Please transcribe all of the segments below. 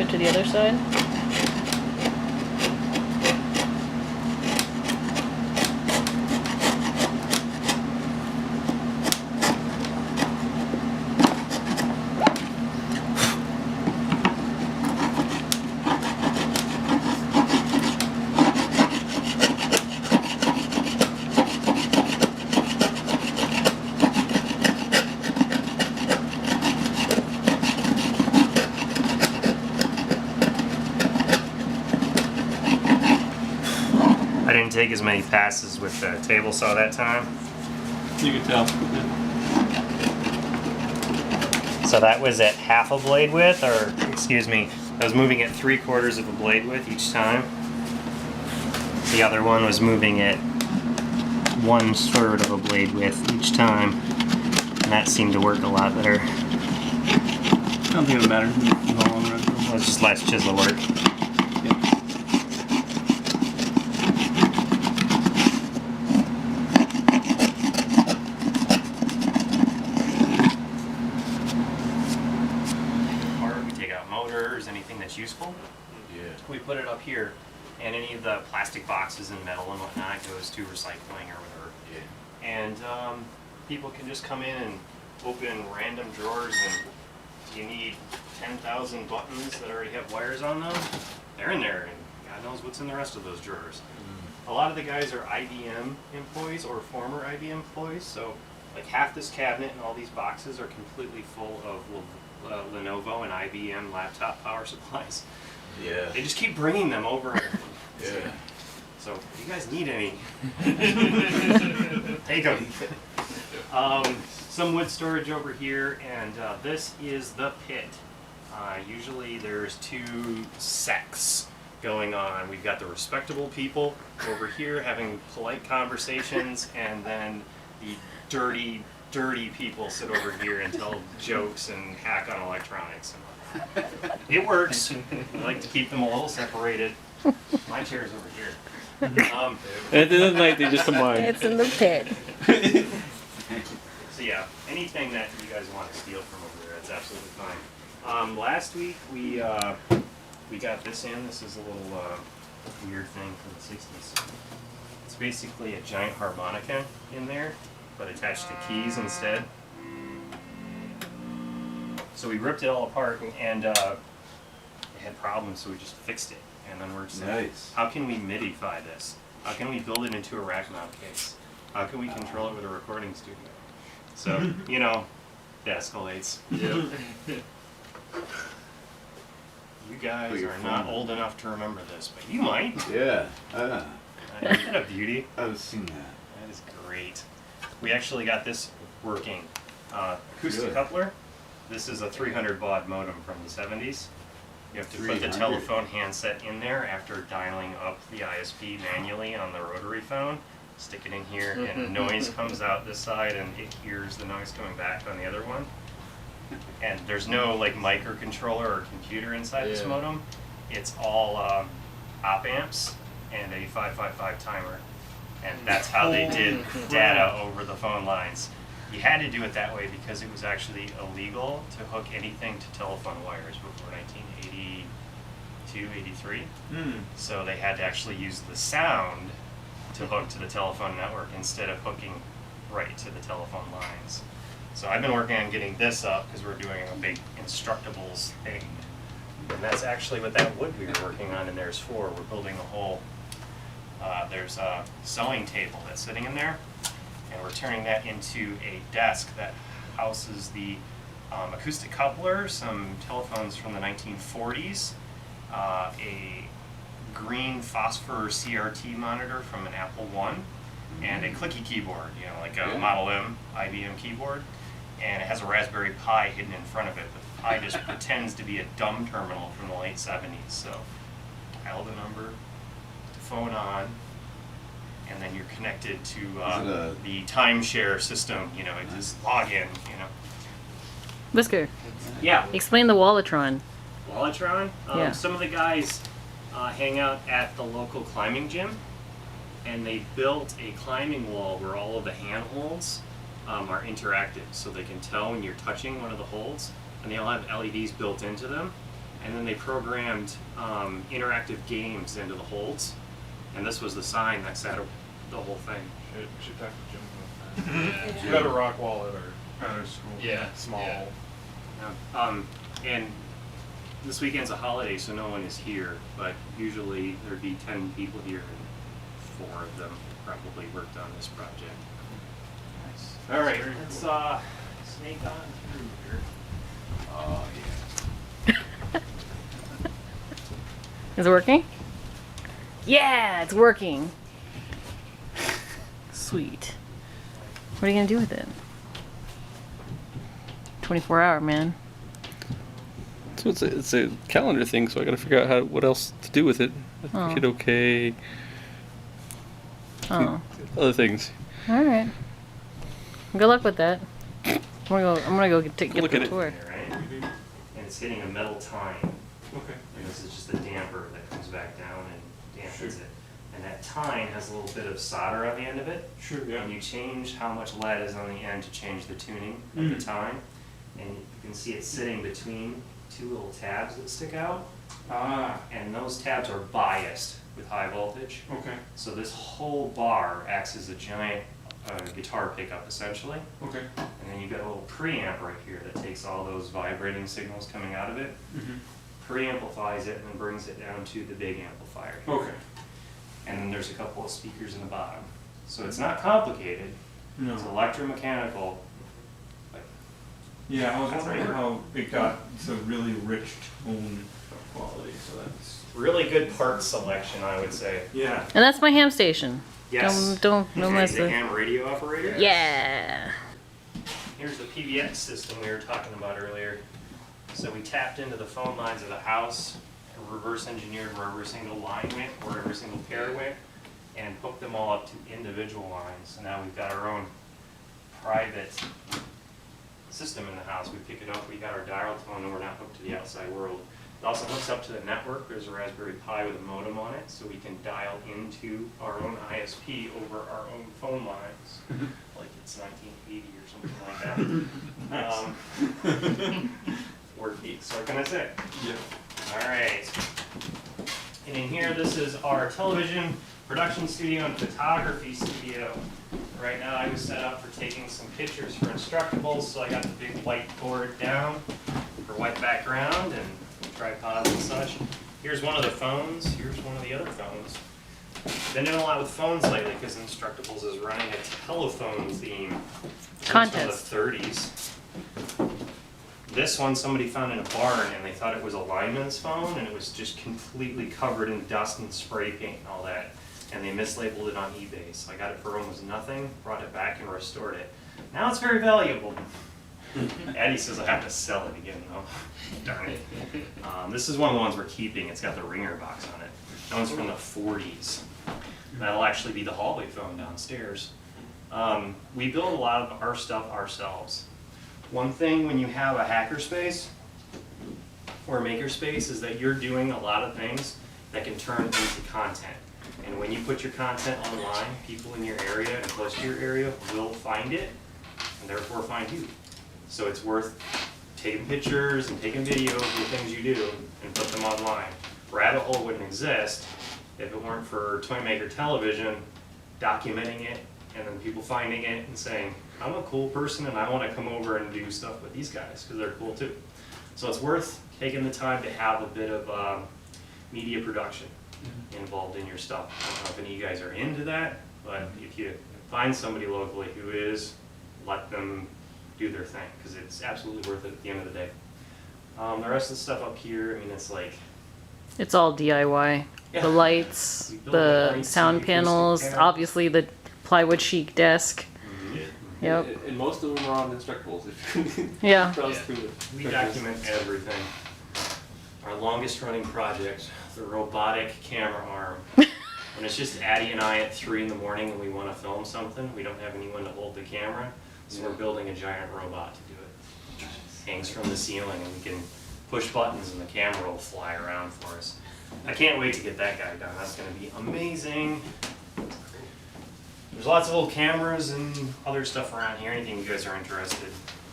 it to the other side. I didn't take as many passes with the table saw that time. You can tell. So that was at half a blade width, or excuse me, I was moving at 3/4 of a blade width each time. The other one was moving at 1/3 of a blade width each time, and that seemed to work a lot better. I don't think it would matter in the long run. Well, it's just less chisel work. Anything that's useful, we put it up here, and any of the plastic boxes and metal and whatnot goes to recycling or whatever. And people can just come in and open random drawers, and you need 10,000 buttons that already have wires on them. They're in there, and God knows what's in the rest of those drawers. A lot of the guys are IBM employees or former IBM employees, so like half this cabinet and all these boxes are completely full of Lenovo and IBM laptop power supplies. Yeah. They just keep bringing them over. Yeah. So if you guys need any, take them. Some wood storage over here, and this is the pit. Usually there's two sects going on. We've got the respectable people over here having polite conversations, and then the dirty people sit over here and tell jokes and hack on electronics. It works. I like to keep them a little separated. My chair's over here. At the end of the night, they just combine. It's in the pit. So yeah, anything that you guys want to steal from over there, that's absolutely fine. Last week we got this in. This is a little weird thing from the 60s. It's basically a giant harmonica in there, but attached to keys instead. So we ripped it all apart, and it had problems, so we just fixed it. And then we're just like, how can we MIDI-fy this? How can we build it into a rack mount case? How can we control it with a recording studio? So, you know, it escalates. Yep. You guys are not old enough to remember this, but you might. Yeah. Isn't that a beauty? I've seen that. That is great. We actually got this working. Acoustic Good. coupler. This is a 300 baud modem from the 70s. You have to put the 300. telephone handset in there after dialing up the ISP manually on the rotary phone. Stick it in here, and noise comes out this side, and it hears the noise coming back on the other one. And there's no like microcontroller or computer inside this modem. It's all op amps and a 555 timer. And that's how they did data over the phone lines. You had to do it that way because it was actually illegal to hook anything to telephone wires before 1982, 83. So they had to actually use the sound to hook to the telephone network instead of hooking right to the telephone lines. So I've been working on getting this up because we're doing a big Instructables thing. And that's actually what that wood we were working on in there is for. We're building a whole, there's a sewing table that's sitting in there, and we're turning that into a desk that houses the acoustic coupler, some telephones from the 1940s, a green phosphor CRT monitor from an Apple I, and a clicky keyboard, you know, like a Model M IBM keyboard, and it has a Raspberry Pi hidden in front of it. But the Pi just pretends to be a dumb terminal from the late 70s. So dial the number, put the phone on, and then you're connected to the timeshare system. You know, it just log in. You know. Whisker, Yeah. explain the Wallatron. Wallatron. Yeah. Some of the guys hang out at the local climbing gym, and they built a climbing wall where all of the handholds are interactive, so they can tell when you're touching one of the holds, and they all have LEDs built into them. and then they programmed interactive games into the holds, and this was the sign that said the whole thing. We should talk to Jim about that. We got a rock wall at our school. Yeah, Small. yeah. And this weekend's a holiday, so no one is here, but usually there'd be 10 people here, and 4 of them probably worked on this project. Nice. All right, Very let's cool. snake on through here. Oh, yeah. Is it working? Yeah, it's working. Sweet. What are you gonna do with it? 24-hour, man. So it's a calendar thing, so I gotta figure out what else to do with it. Oh. Kid okay. Oh. Other things. All right. Good luck with that. I'm gonna go get Look the at it. tour. Right? And it's hitting a metal tine. Okay. And this is just a damper that comes back down and dampens it. And that tine has a little bit of solder on the end of it. Sure, yeah. And you change how much lead is on the end to change the tuning of the tine. And you can see it sitting between 2 little tabs that stick out. Ah, And those tabs are biased with high voltage. okay. So this whole bar acts as a giant guitar pickup essentially. Okay. And then you've got a little preamp right here that takes all those vibrating signals coming out of it, preamplifies it, and then brings it down to the big amplifier. Okay. And then there's a couple of speakers in the bottom. So it's not complicated, No. it's electromechanical. But Yeah, I was That's wondering weird. how it got to really rich tone quality, so that's... really good part selection, I would say. Yeah. And that's my ham station. Yes. Don't mess The with. ham radio operator. Yeah. Here's the PBX system we were talking about earlier. So we tapped into the phone lines of the house, reverse engineered where every single line went, where every single pair went, and hooked them all up to individual lines. So now we've got our own private system in the house. We pick it up, we got our dial tone, and we're not hooked to the outside world. It also hooks up to the network. There's a Raspberry Pi with a modem on it, so we can dial into our own ISP over our own phone lines, like it's 1980 or something like that. Word beats, so what can I say? Yeah. All right. And in here, this is our television production studio and photography studio. Right now, I was set up for taking some pictures for Instructables, so I got the big white board down for white background and tripods and such. Here's one of the phones. Here's one of the other phones. Been doing a lot with phones lately because Instructables is running a telephone theme. Contest. From the 30s. This one somebody found in a barn and they thought it was a lineman's phone and it was just completely covered in dust and spray paint and all that. And they mislabeled it on eBay. So I got it for almost nothing, brought it back and restored it. Now it's very valuable. Eddie says I have to sell it again though. Darn it. This is one of the ones we're keeping. It's got the ringer box on it. That one's from the 40s. That'll actually be the hallway phone downstairs. We build a lot of our stuff ourselves. One thing when you have a hackerspace or a makerspace is that you're doing a lot of things that can turn into content. And when you put your content online, people in your area and close to your area will find it and therefore find you. So it's worth taking pictures and taking videos of the things you do and put them online. Rabbithole wouldn't exist if it weren't for Toy Maker Television documenting it and then people finding it and saying, I'm a cool person and I want to come over and do stuff with these guys because they're cool too. So it's worth taking the time to have a bit of media production involved in your stuff. I don't know if any of you guys are into that, but if you find somebody locally who is, let them do their thing because it's absolutely worth it at the end of the day. The rest of the stuff up here, I mean, it's like... It's all DIY. Yeah. The lights, We built the lights, sound the acoustic panels, panels. obviously the plywood chic desk. Yep. And most of them are on Instructables. If you Yeah. browse Yeah. through it. We document everything. Our longest running project, the robotic camera arm. When it's just Addie and I at 3 in the morning and we want to film something, we don't have anyone to hold the camera, so we're building a giant robot to do it. Hangs from the ceiling and we can push buttons and the camera will fly around for us. I can't wait to get that guy done. That's going to be amazing. There's lots of old cameras and other stuff around here. Anything you guys are interested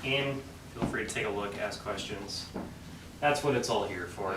in, feel free to take a look, ask questions. That's what it's all here for.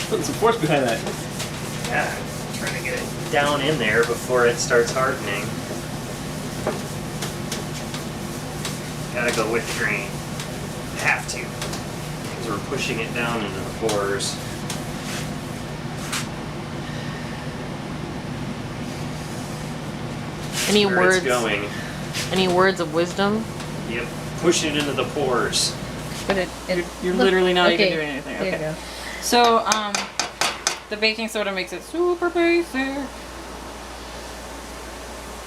Putting some force behind that. Yeah, trying to get it down in there before it starts hardening. Gotta go with the grain. Have to. Because we're pushing it down into the pores. Any Where words? it's going. Any words of wisdom? Yep. Push it into the pores. But You're literally not even okay, doing anything. There Okay. you go. So, the baking soda makes it super basic.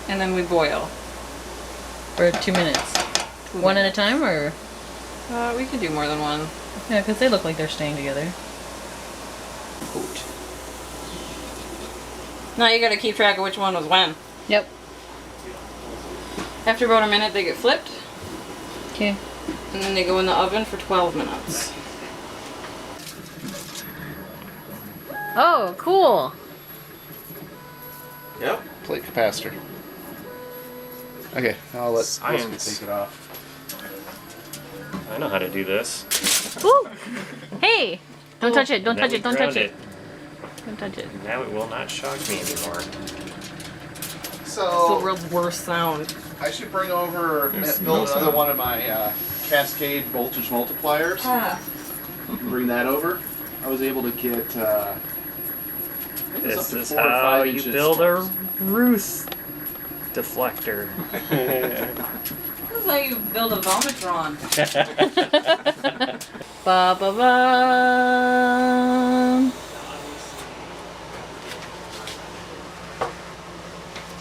And then we boil. For 2 minutes. One at a time, or We can do more than one. yeah, because they look like they're staying together. Now you gotta keep track of which one was when. Yep. After about a minute, they get flipped, Okay. and then they go in the oven for 12 minutes. Oh, cool. Yep. Plate capacitor. Okay, I'll let Science. Elizabeth take it off. I know how to do this. Ooh. Hey! Don't touch it! Don't And then touch we it! Don't ground touch it! Don't touch it. Now it will not shock me anymore. It's the So world's worst sound. I should bring over, There's build no another sound. one of my Cascade voltage multipliers. Bring that over. I was able to get. This is how you build a Ruth deflector. This is how you build a vomitron. Ba ba ba.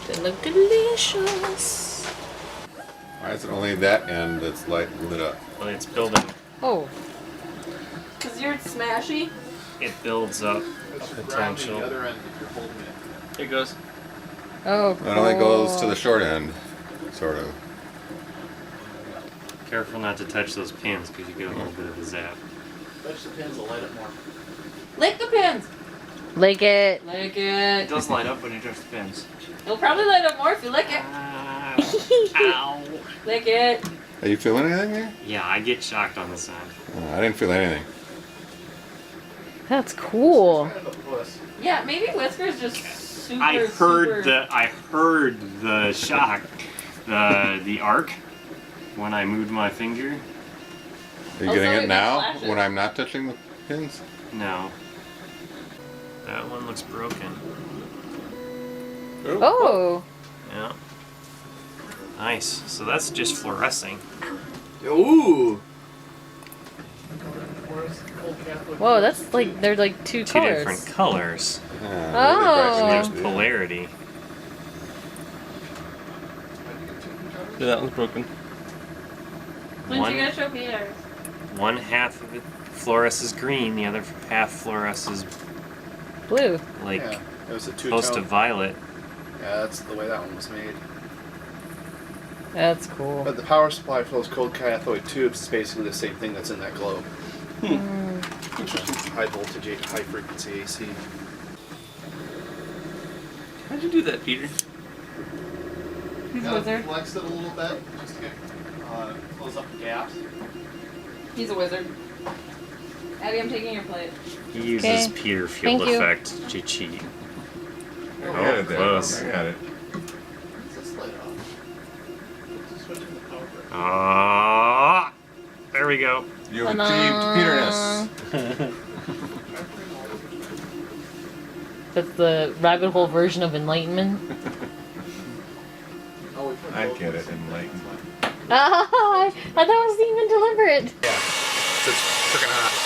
They look delicious. Why is it only that end that's lit up? Well, it's building. Oh, Cause you're smashy. it builds up That's a your grinding potential. the other end if you're holding it. Here it goes. Oh, It only goes to the short end, sort of. Careful not to touch those pins because you get a little bit of a zap. Touch the pins will light it more. Lick the pins. Lick it. Lick It it. does light up when you touch the pins. It'll probably light up more if you lick it. Ow. Lick it. Are you feeling anything there? Yeah, I get shocked on this end. I didn't feel anything. That's cool. Kind of a puss. Yeah, maybe Whisker's just super. I heard super... I heard the shock, the arc when I moved my finger. Are you Also, getting it it makes now flashes. when I'm not touching the pins? No. That one looks broken. Oh. Yeah. Nice. So that's just fluorescing. Ooh! Whoa, that's like, they're like two Two colors. different colors. Oh. There's polarity. Yeah, that one's broken. When One- you gonna show Peter? One half of it fluoresces green, the other half fluoresces Blue. like Yeah, it was a close to two-tone. violet. Yeah, that's the way that one was made. That's cool. But the power supply for those cold cathode tubes is basically the same thing that's in that globe. High voltage, high frequency AC. How'd you do that, Peter? He's a Gotta wizard. flex it a little bit just to get close up the gaps. He's a wizard. Abby, I'm taking your plate. He uses Okay. Peter field Thank you. effect to cheat. I Oh, got it there. close. I got it. What's this light off? Just switching the power brick. Ah, there we go. You Ta-da. achieved Peterness. That's the rabbit hole version of enlightenment. Oh, we put I both get of it, those in. enlightened. Ah, I thought it was even deliberate. Yeah, it's freaking hot.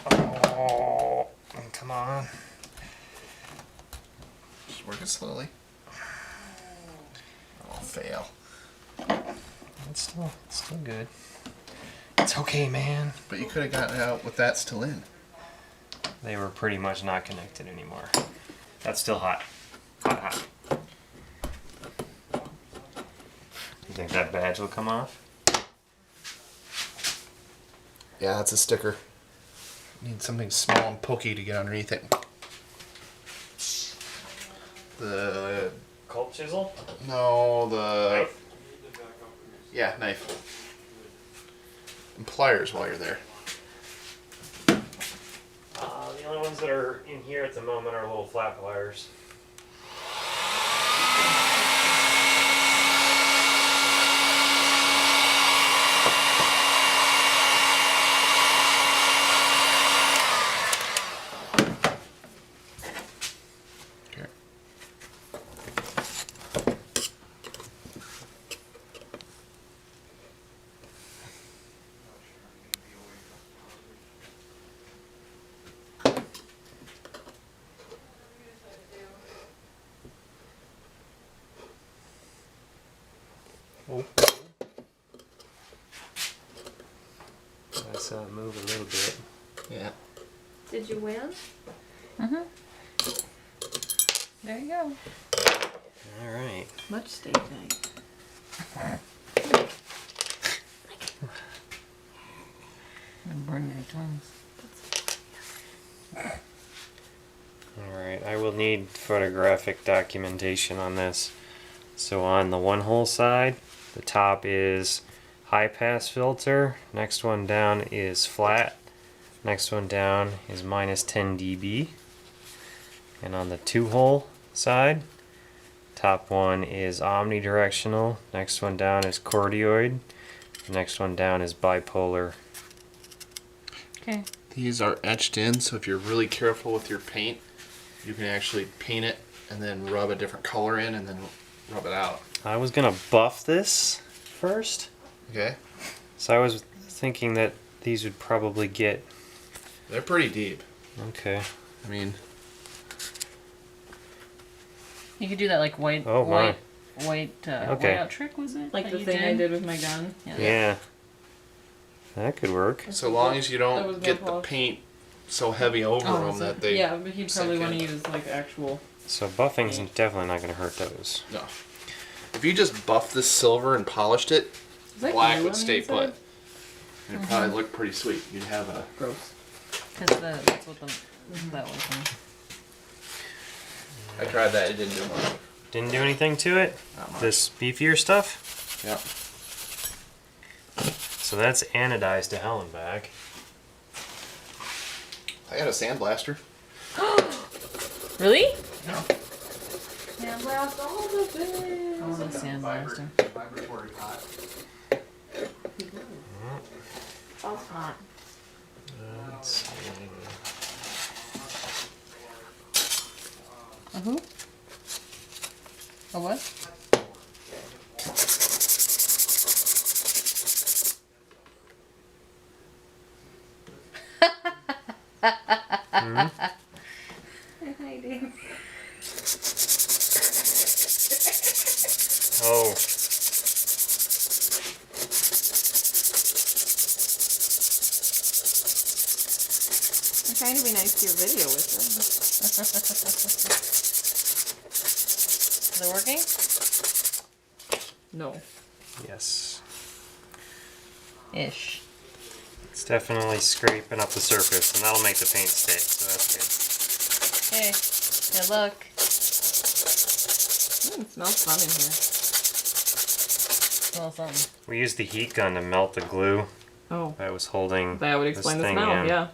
Oh, come on. Just working slowly. I'll fail. It's still good. It's okay, man. But you could have gotten it out with that still in. They were pretty much not connected anymore. That's still hot. Hot, hot. You think that badge will come off? Yeah, that's a sticker. Need something small and pokey to get underneath it. The Cold chisel? no, the Knife? yeah, knife. And pliers while you're there. The only ones that are in here at the moment are little flat pliers. Okay. Oh. I saw it move a little bit. Yeah. Did you win? There you go. Alright. Much steak night. Burn your tongues. Alright, I will need photographic documentation on this. So on the one hole side, the top is high pass filter, next one down is flat, next one down is minus 10 dB. And on the two hole side, top one is omnidirectional, next one down is cardioid, next one down is bipolar. Okay. These are etched in, so if you're really careful with your paint, you can actually paint it and then rub a different color in and then rub it out. I was gonna buff this first. Okay. So I was thinking that these would probably get. They're pretty deep. Okay. I mean, You could do that like white, Oh, my. white out trick, was it? Like that the you thing I did with my gun. Yeah. That could work. so long as you That was don't my get the polish. paint so heavy over Oh, them so- that they. yeah, but he'd probably sink want to in. use like actual. So buffing's definitely not going to hurt those. No. If you just buffed this silver and polished it, Is that black glue would on the stay inside? put. And it'd probably look pretty sweet. You'd have a. Gross. Because that's what that was. I tried that. It didn't do much. Didn't do anything to it. Not much. This beefier stuff. Yep. So that's anodized to hell and back. I got a sandblaster. Really? Yeah. Sandblast all the things. I want a sandblaster. Vibratory hot. That's hot. Let's see. A who? A what? Oh. I'm trying to be nice to your video with them. Is it working? No. Yes. Ish. It's definitely scraping up the surface, and that'll make the paint stick, so that's good. Hey, good luck. It smells fun in here. Smell something. We used the heat gun to melt the glue Oh, that was holding that would explain the thing smell. in. Yeah.